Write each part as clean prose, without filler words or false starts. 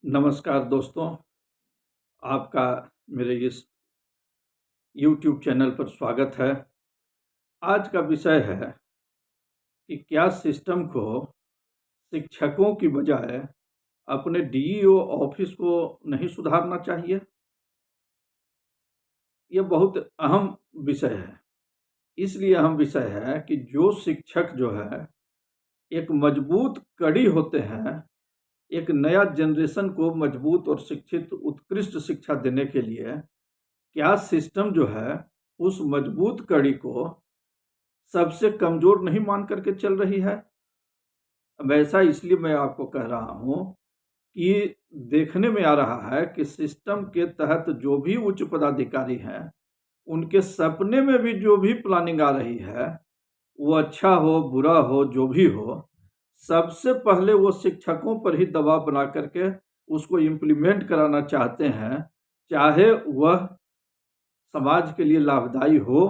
नमस्कार दोस्तों, आपका मेरे इस यूट्यूब चैनल पर स्वागत है। आज का विषय है कि क्या सिस्टम को शिक्षकों की बजाय अपने डीईओ ऑफिस को नहीं सुधारना चाहिए? यह बहुत अहम विषय है। इसलिए अहम विषय है कि जो शिक्षक जो है एक मजबूत कड़ी होते हैं, एक नया जनरेशन को मजबूत और शिक्षित उत्कृष्ट शिक्षा देने के लिए क्या सिस्टम जो है उस मजबूत कड़ी को सबसे कमजोर नहीं मान करके चल रही है? अब ऐसा इसलिए मैं आपको कह रहा हूँ कि देखने में आ रहा है कि सिस्टम के तहत जो भी उच्च पदाधिकारी हैं, उनके सपने में भी जो भी प्लानिंग आ रही है, वो अच्छा हो, बुरा हो, जो भी हो, सबसे पहले वो शिक्षकों पर ही दबाव बना करके उसको इम्प्लीमेंट कराना चाहते हैं, चाहे वह समाज के लिए लाभदायी हो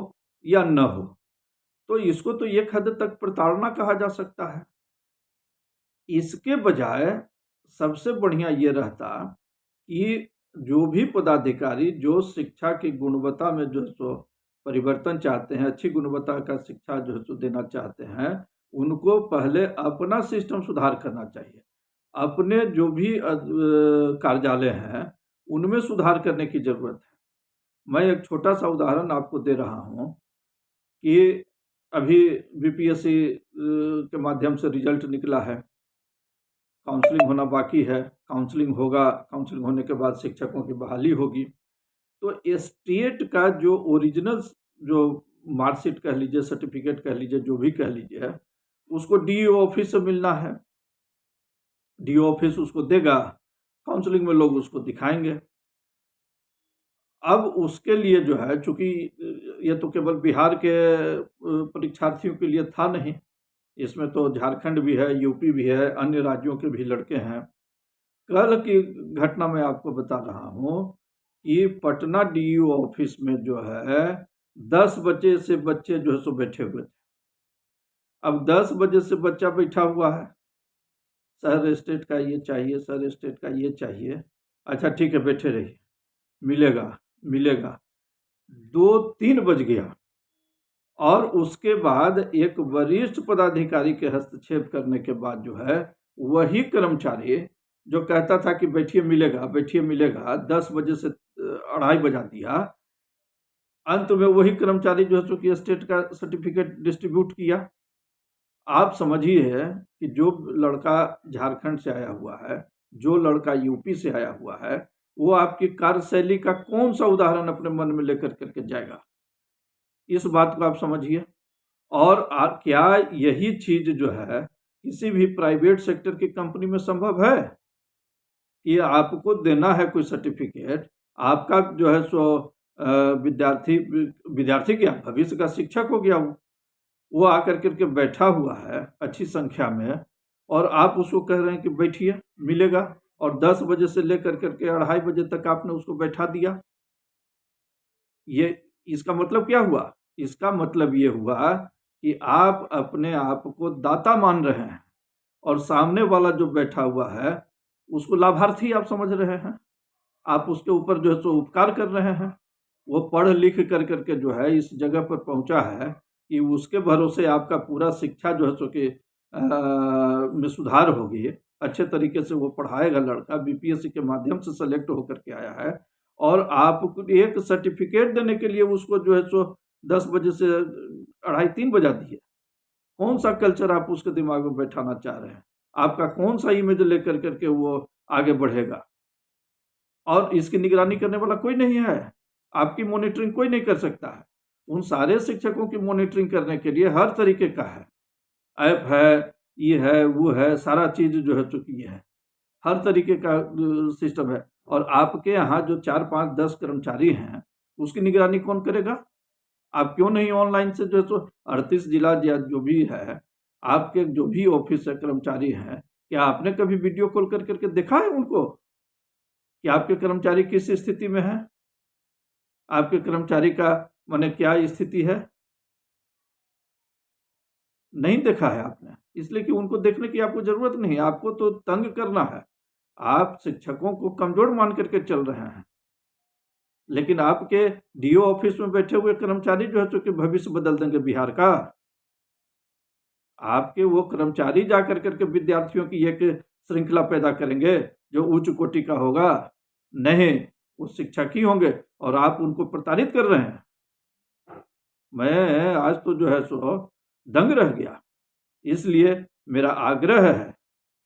या न हो। तो इसको तो एक हद तक प्रताड़ना कहा जा सकता है। इसके बजाय सबसे बढ़िया ये रहता कि जो भी पदाधिकारी जो शिक्षा की गुणवत्ता में जो सो परिवर्तन चाहते हैं, अच्छी गुणवत्ता का शिक्षा जो है सो देना चाहते हैं, उनको पहले अपना सिस्टम सुधार करना चाहिए। अपने जो भी कार्यालय हैं, उनमें सुधार करने की ज़रूरत है। मैं एक छोटा-सा उदाहरण आपको दे रहा हूँ कि अभी बीपीएससी के माध्यम से रिजल्ट निकला है। काउंसलिंग होना बाकी है, काउंसलिंग होगा, काउंसलिंग होने के बाद शिक्षकों की बहाली होगी। तो स्टेट का जो ओरिजिनल जो मार्कशीट कह लीजिए, सर्टिफिकेट कह लीजिए, जो भी कह लीजिए, उसको डीईओ ऑफिस से मिलना है। डीईओ ऑफिस उसको देगा, काउंसलिंग में लोग उसको दिखाएँगे। अब उसके लिए जो है, चूँकि ये तो केवल बिहार के परीक्षार्थियों के लिए था नहीं, इसमें तो झारखंड भी है, यूपी भी है, अन्य राज्यों के भी लड़के हैं। कल की घटना मैं आपको बता रहा हूँ कि पटना डीईओ ऑफिस में जो है 10 बजे से बच्चे जो है सो बैठे हुए थे। अब 10 बजे से बच्चा बैठा हुआ है, सर स्टेट का ये चाहिए, सर स्टेट का ये चाहिए। अच्छा ठीक है, बैठे रहिए, मिलेगा, मिलेगा। 2-3 बज गया और उसके बाद एक वरिष्ठ पदाधिकारी के हस्तक्षेप करने के बाद जो है, वही कर्मचारी जो कहता था कि बैठिए मिलेगा, बैठिए मिलेगा, 10 बजे से 2:30 बजा दिया। अंत में वही कर्मचारी जो है चूँकि स्टेट का सर्टिफिकेट डिस्ट्रीब्यूट किया। आप समझिए कि जो लड़का झारखंड से आया हुआ है, जो लड़का यूपी से आया हुआ है, वो आपकी कार्यशैली का कौन-सा उदाहरण अपने मन में लेकर कर के जाएगा? इस बात को आप समझिए। और क्या यही चीज़ जो है किसी भी प्राइवेट सेक्टर की कंपनी में संभव है? कि आपको देना है कोई सर्टिफिकेट, आपका जो है सो विद्यार्थी क्या भविष्य का शिक्षक हो गया वो आकर कर के बैठा हुआ है अच्छी संख्या में और आप उसको कह रहे हैं कि बैठिए, मिलेगा और 10 बजे से लेकर कर के 2:30 बजे तक आपने उसको बैठा दिया। ये इसका मतलब क्या हुआ? इसका मतलब ये हुआ कि आप अपने आप को दाता मान रहे हैं और सामने वाला जो बैठा हुआ है, उसको लाभार्थी आप समझ रहे हैं। आप उसके ऊपर जो है सो उपकार कर रहे हैं। वो पढ़ लिख कर के जो है इस जगह पर पहुँचा है कि उसके भरोसे आपका पूरा शिक्षा जो है सो कि में सुधार होगी। अच्छे तरीके से वो पढ़ाएगा लड़का, बीपीएससी के माध्यम से सेलेक्ट होकर के आया है और आपको एक सर्टिफिकेट देने के लिए उसको जो है सो 10 बजे से 2:30-3 बजा दिए। कौन-सा कल्चर आप उसके दिमाग में बैठाना चाह रहे हैं? आपका कौन-सा इमेज लेकर कर के वो आगे बढ़ेगा? और इसकी निगरानी करने वाला कोई नहीं है। आपकी मॉनिटरिंग कोई नहीं कर सकता है। उन सारे शिक्षकों की मॉनिटरिंग करने के लिए हर तरीके का है। ऐप है, ये है, वो है, सारा चीज़ जो है चुकी है। हर तरीके का सिस्टम है और आपके यहाँ जो 4, 5, 10 कर्मचारी हैं, उसकी निगरानी कौन करेगा? आप क्यों नहीं ऑनलाइन से जो है सो 38 जिला या जो भी है, आपके जो भी ऑफ़िस से कर्मचारी हैं, क्या आपने कभी वीडियो कॉल कर के देखा है उनको? कि आपके कर्मचारी किस स्थिति में हैं? आपके कर्मचारी का माने क्या स्थिति है? नहीं देखा है आपने, इसलिए कि उनको देखने की आपको ज़रूरत नहीं है, आपको तो तंग करना है। आप शिक्षकों को कमजोर मान करके चल रहे हैं, लेकिन आपके डीओ ऑफिस में बैठे हुए कर्मचारी जो है तो कि भविष्य बदल देंगे बिहार का। आपके वो कर्मचारी जाकर करके विद्यार्थियों की एक श्रृंखला पैदा करेंगे जो उच्च कोटि का होगा? नहीं, वो शिक्षक ही होंगे और आप उनको प्रताड़ित कर रहे हैं। मैं आज तो जो है सो दंग रह गया। इसलिए मेरा आग्रह है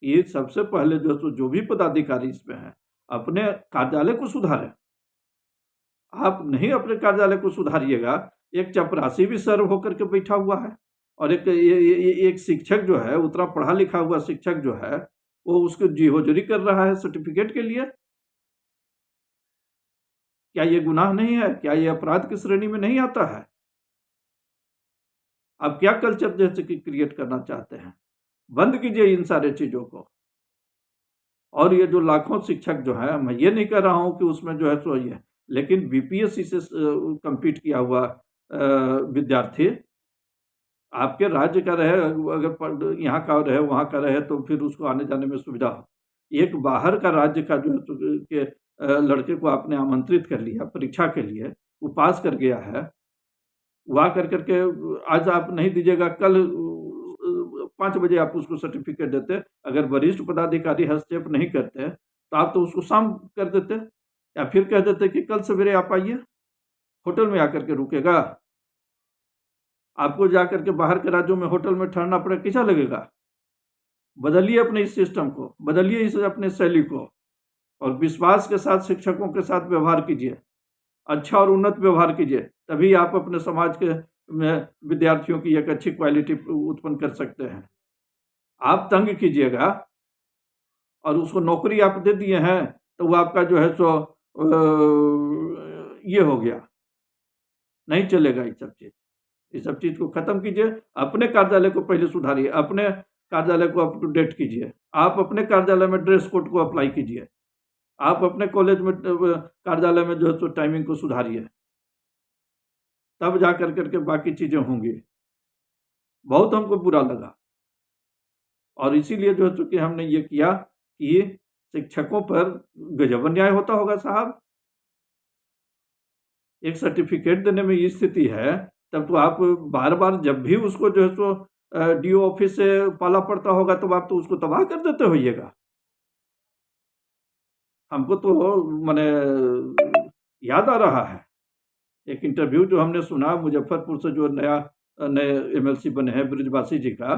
कि सबसे पहले जो भी पदाधिकारी इसमें हैं, अपने कार्यालय को सुधारें। आप नहीं अपने कार्यालय को सुधारिएगा, एक चपरासी भी सर्व होकर के बैठा हुआ है और एक शिक्षक जो है, उतना पढ़ा लिखा हुआ शिक्षक जो है, वो उसको जीहोजरी कर रहा है सर्टिफिकेट के लिए। क्या ये गुनाह नहीं है? क्या ये अपराध की श्रेणी में नहीं आता है? आप क्या कल्चर जैसे कि क्रिएट करना चाहते हैं? बंद कीजिए इन सारे चीजों को। और ये जो लाखों शिक्षक जो है, मैं ये नहीं कह रहा हूं कि उसमें जो है सो ये, लेकिन बीपीएससी से कंपीट किया हुआ विद्यार्थी आपके राज्य का रहे, अगर यहाँ का रहे वहाँ का रहे तो फिर उसको आने जाने में सुविधा हो। एक बाहर का राज्य का जो है के लड़के को आपने आमंत्रित कर लिया परीक्षा के लिए, वो पास कर गया है, वहाँ कर करके आज आप नहीं दीजिएगा, कल 5 बजे आप उसको सर्टिफिकेट देते। अगर वरिष्ठ पदाधिकारी हस्तक्षेप नहीं करते तो आप तो उसको शाम कर देते या फिर कह देते कि कल सवेरे आप आइए, होटल में आकर के रुकेगा। आपको जाकर के बाहर के राज्यों में होटल में ठहरना पड़े, कैसा लगेगा? बदलिए अपने इस सिस्टम को, बदलिए इस अपने शैली को और विश्वास के साथ शिक्षकों के साथ व्यवहार कीजिए, अच्छा और उन्नत व्यवहार कीजिए, तभी आप अपने समाज के में विद्यार्थियों की एक अच्छी क्वालिटी उत्पन्न कर सकते हैं। आप तंग कीजिएगा और उसको नौकरी आप दे दिए हैं तो वो आपका जो है सो ये हो गया, नहीं चलेगा ये सब चीज। इस सब चीज को खत्म कीजिए। अपने कार्यालय को पहले सुधारिए, अपने कार्यालय को अप टू डेट कीजिए। आप अपने कार्यालय में ड्रेस कोड को अप्लाई कीजिए। आप अपने कॉलेज में कार्यालय में जो है तो टाइमिंग को सुधारिए, तब जा कर करके बाकी चीजें होंगी। बहुत हमको बुरा लगा और इसीलिए जो है तो कि हमने ये किया कि शिक्षकों पर गजब अन्याय होता होगा साहब। एक सर्टिफिकेट देने में ये स्थिति है, तब तो आप बार बार जब भी उसको जो है सो डीओ ऑफिस से पाला पड़ता होगा तब आप तो उसको तबाह कर देते होइएगा। हमको तो माने याद आ रहा है एक इंटरव्यू जो हमने सुना मुजफ्फरपुर से, जो नए एमएलसी बने हैं ब्रिजवासी जी का,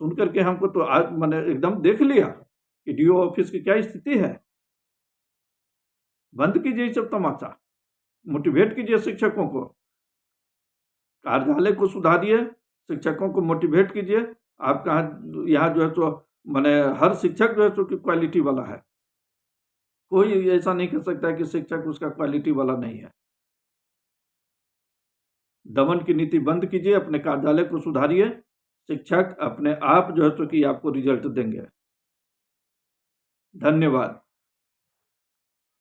सुन करके हमको तो आज मैंने एकदम देख लिया कि डीओ ऑफिस की क्या स्थिति है। बंद कीजिए सब तमाशा, मोटिवेट कीजिए शिक्षकों को, कार्यालय को सुधारिए, शिक्षकों को मोटिवेट कीजिए। आपका यहाँ जो है तो माने हर शिक्षक जो है तो क्वालिटी वाला है, कोई ऐसा नहीं कह सकता है कि शिक्षक उसका क्वालिटी वाला नहीं है। दमन की नीति बंद कीजिए, अपने कार्यालय को सुधारिए, शिक्षक अपने आप जो है तो कि आपको रिजल्ट देंगे। धन्यवाद।